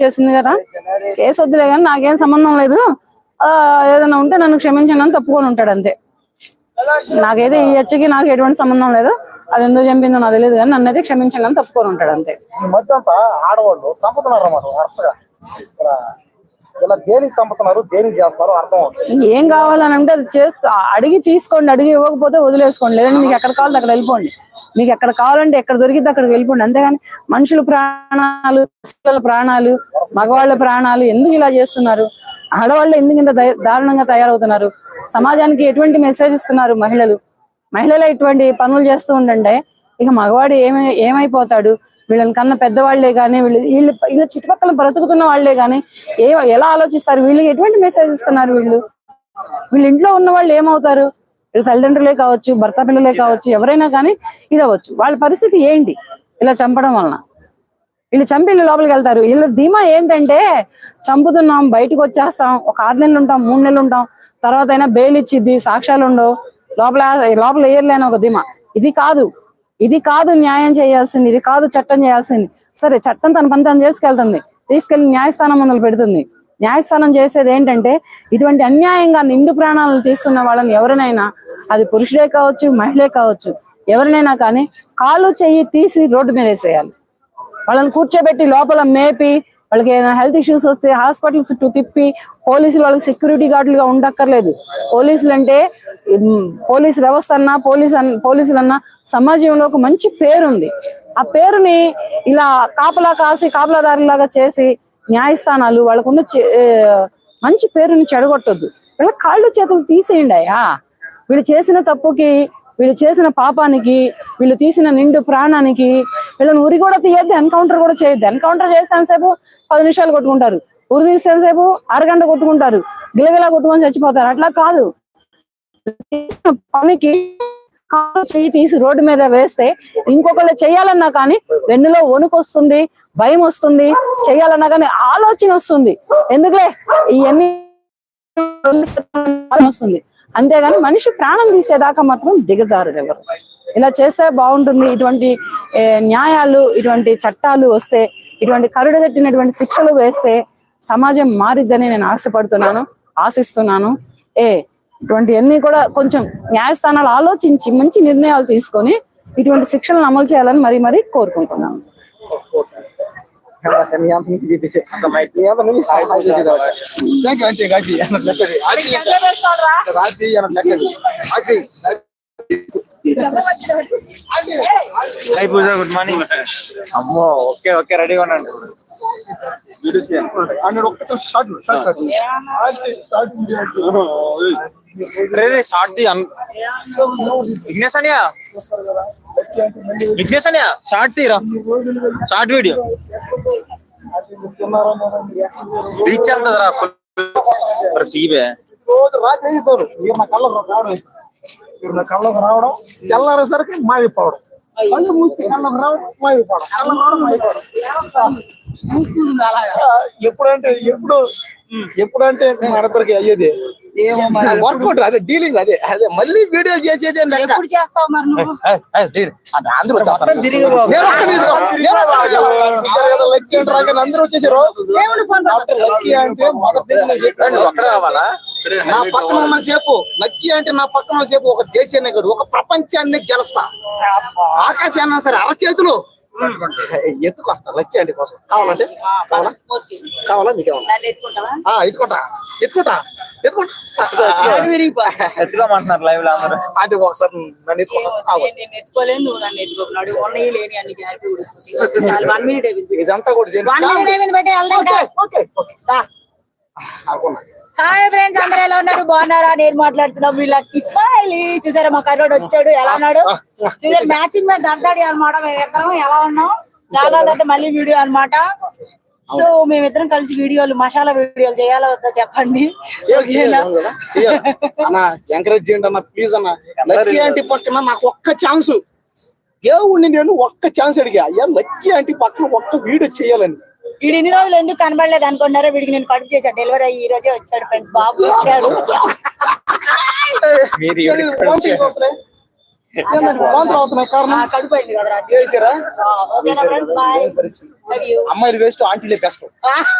చేసింది కదా, కేసు వద్దులే కానీ నాకేం సంబంధం లేదు, ఏదైనా ఉంటే నన్ను క్షమించండి అని తప్పుకొని ఉంటాడు అంతే. నాకైతే ఈ హత్యకి నాకు ఎటువంటి సంబంధం లేదు, అది ఎందుకు చంపిందో నాకు తెలియదు కానీ నన్ను అయితే క్షమించండి అని తప్పుకొని ఉంటాడు అంతే. ఈ మధ్య అంతా ఆడవాళ్ళు చంపుతున్నారు అన్నమాట వరుసగా. ఇలా దేనికి చంపుతున్నారు, దేనికి చేస్తున్నారు అర్థం అవుతుంది. ఏం కావాలని అంటే అది చేస్తూ అడిగి తీసుకోండి, అడిగి ఇవ్వకపోతే వదిలేసుకోండి, లేదంటే మీకు ఎక్కడ కావాలంటే అక్కడ వెళ్ళిపోండి, మీకు ఎక్కడ కావాలంటే ఎక్కడ దొరికితే అక్కడికి వెళ్ళిపోండి. అంతేగాని మనుషుల ప్రాణాలు, పిల్లల ప్రాణాలు, మగవాళ్ళ ప్రాణాలు ఎందుకు ఇలా చేస్తున్నారు? ఆడవాళ్ళు ఎందుకు ఇంత దారుణంగా తయారవుతున్నారు? సమాజానికి ఎటువంటి మెసేజ్ ఇస్తున్నారు? మహిళలు ఇటువంటి పనులు చేస్తూ ఉండండి, ఇక మగవాడు ఏమైపోతాడు? వీళ్ళని కన్నా పెద్దవాళ్లే కానీ, వీళ్ళ చుట్టుపక్కల బ్రతుకుతున్న వాళ్లే కానీ ఎలా ఆలోచిస్తారు? వీళ్ళకి ఎటువంటి మెసేజ్ ఇస్తున్నారు? వీళ్ళ ఇంట్లో ఉన్న వాళ్ళు ఏమవుతారు? వీళ్ళ తల్లిదండ్రులే కావచ్చు, భర్త పిల్లలే కావచ్చు, ఎవరైనా కానీ ఇది అవ్వచ్చు. వాళ్ళ పరిస్థితి ఏంటి ఇలా చంపడం వలన? వీళ్ళు చంపి వీళ్ళు లోపలికి వెళ్తారు. వీళ్ళ ధీమా ఏంటంటే చంపుతున్నాం, బయటకు వచ్చేస్తాం, ఒక 6 నెలలు ఉంటాం, 3 నెలలు ఉంటాం, తర్వాత అయినా బెయిల్ ఇచ్చిద్ది, సాక్ష్యాలు ఉండవు, లోపల వేయర్లేని ఒక ధీమా. ఇది కాదు న్యాయం చేయాల్సింది, ఇది కాదు చట్టం చేయాల్సింది. సరే, చట్టం తన పని తను తీసుకెళ్లి న్యాయస్థానం ముందు పెడుతుంది. న్యాయస్థానం చేసేది ఏంటంటే ఇటువంటి అన్యాయంగా నిండు ప్రాణాలను తీస్తున్న వాళ్ళని ఎవరినైనా, అది పురుషుడే కావచ్చు, మహిళే కావచ్చు, ఎవరినైనా కానీ కాళ్ళు చెయ్యి తీసి రోడ్డు మీద వేసేయాలి. వాళ్ళని కూర్చోబెట్టి లోపల మేపి, వాళ్ళకి ఏదైనా హెల్త్ ఇష్యూస్ వస్తే హాస్పిటల్ చుట్టూ తిప్పి, పోలీసులు వాళ్ళకి సెక్యూరిటీ గార్డులుగా ఉండక్కర్లేదు. పోలీసులు అంటే పోలీస్ వ్యవస్థ అన్నా, పోలీసులన్నా సమాజంలో ఒక మంచి పేరుంది. ఆ పేరుని ఇలా కాపలాదారులాగా చేసి న్యాయస్థానాలు వాళ్ళకున్న మంచి పేరుని చెడగొట్టొద్దు. వీళ్ళ కాళ్ళు చేతులు తీసేయండి అయ్యా. వీళ్ళు చేసిన తప్పుకి, వీళ్ళు చేసిన పాపానికి, వీళ్ళు తీసిన నిండు ప్రాణానికి వీళ్ళని ఉరి కూడా తీయద్దు, ఎన్కౌంటర్ కూడా చేయొద్దు. ఎన్కౌంటర్ చేసేంతసేపు 10 నిమిషాలు కొట్టుకుంటారు, ఉరి తీసేంతసేపు అరగంట కొట్టుకుంటారు, గిలగిలా కొట్టుకొని చచ్చిపోతారు. అట్లా కాదు, పనికి చెయ్యి తీసి రోడ్డు మీద వేస్తే ఇంకొకళ్ళు చెయ్యాలన్నా కానీ వెన్నులో వణుకు వస్తుంది, భయం వస్తుంది, చెయ్యాలన్నా కానీ ఆలోచన వస్తుంది. ఎందుకులే ఇవన్నీ వస్తుంది, అంతేగాని మనిషి ప్రాణం తీసేదాకా మాత్రం దిగజారు ఎవరు. ఇలా చేస్తే బాగుంటుంది. ఇటువంటి న్యాయాలు, ఇటువంటి చట్టాలు వస్తే, ఇటువంటి కరుడుగట్టినటువంటి శిక్షలు వేస్తే సమాజం మారిద్దని నేను ఆశిస్తున్నాను. ఇటువంటివన్నీ కూడా కొంచెం న్యాయస్థానాలు ఆలోచించి మంచి నిర్ణయాలు తీసుకొని ఇటువంటి శిక్షలను అమలు చేయాలని మరీ కోరుకుంటున్నాను. Good morning. అమ్మో, ఓకే రెడీగా ఉన్నాను. షార్ట్ తీరా, షార్ట్ వీడియో రీచ్ అవుతుందిరా. కళ్ళకు రావడం, తెల్లారేసరికి మావిపోవడం, కళ్ళు మూసి కళ్ళకు రావడం, మావిపోవడం, ఎప్పుడంటే నేను అందరికి అయ్యేది వర్కౌట్, అదే డీలింగ్, అదే మళ్ళీ వీడియో చేసేది. అందరూ వచ్చేసారు. లక్కీ అంటే నా పక్కన ఉన్న సేపు, లక్కీ అంటే నా పక్కన ఉన్న సేపు ఒక దేశాన్ని కాదు, ఒక ప్రపంచాన్ని గెలుస్తా. ఆకాశాన్ని సరే అరచేతులు ఎత్తుకొస్తా లక్కీ అంటే కోసం. కావాలా మీకేమన్నా? ఎత్తుకోమంటున్నారు లైవ్ లో అందరూ. అంటే ఒకసారి నన్ను ఇదంతా కూడా హాయ్ ఫ్రెండ్స్, అందరూ ఎలా ఉన్నారు? బాగున్నారా? నేను మాట్లాడుతున్నాం. వీళ్ళకి స్మైల్ చూసారా, మా కర్రోడు వచ్చాడు. ఎలా ఉన్నాడు చూసారు, మ్యాచింగ్ మీద దర్దాడి అనమాట. మేమిద్దరం ఎలా ఉన్నాం చాలా అంటే మళ్ళీ వీడియో అనమాట. సో మేమిద్దరం కలిసి వీడియోలు, మసాలా వీడియోలు చేయాలా వద్దా చెప్పండి. ఎంకరేజ్ చేయండి అన్న, ప్లీజ్ అన్న. లక్కీ ఆంటీ పక్కన నాకు ఒక్క ఛాన్స్, దేవుణ్ణి నేను ఒక్క ఛాన్స్ అడిగా, అయ్యా లక్కీ ఆంటీ పక్కన ఒక్క వీడియో చేయాలని. వీడు ఇన్ని రోజులు ఎందుకు కనబడలేదు అనుకున్నారో, వీడికి నేను కడుపు చేశాను. డెలివరీ అయ్యి ఈ రోజే వచ్చాడు ఫ్రెండ్స్. బాబు వచ్చాడు. ఏందండి వాంతులు అవుతున్నాయి కారణం కడుపు అయింది కదరా చేసారా ఓకేనా ఫ్రెండ్స్ బాయ్ అమ్మాయిలు వేస్ట్ ఆంటీలే బెస్ట్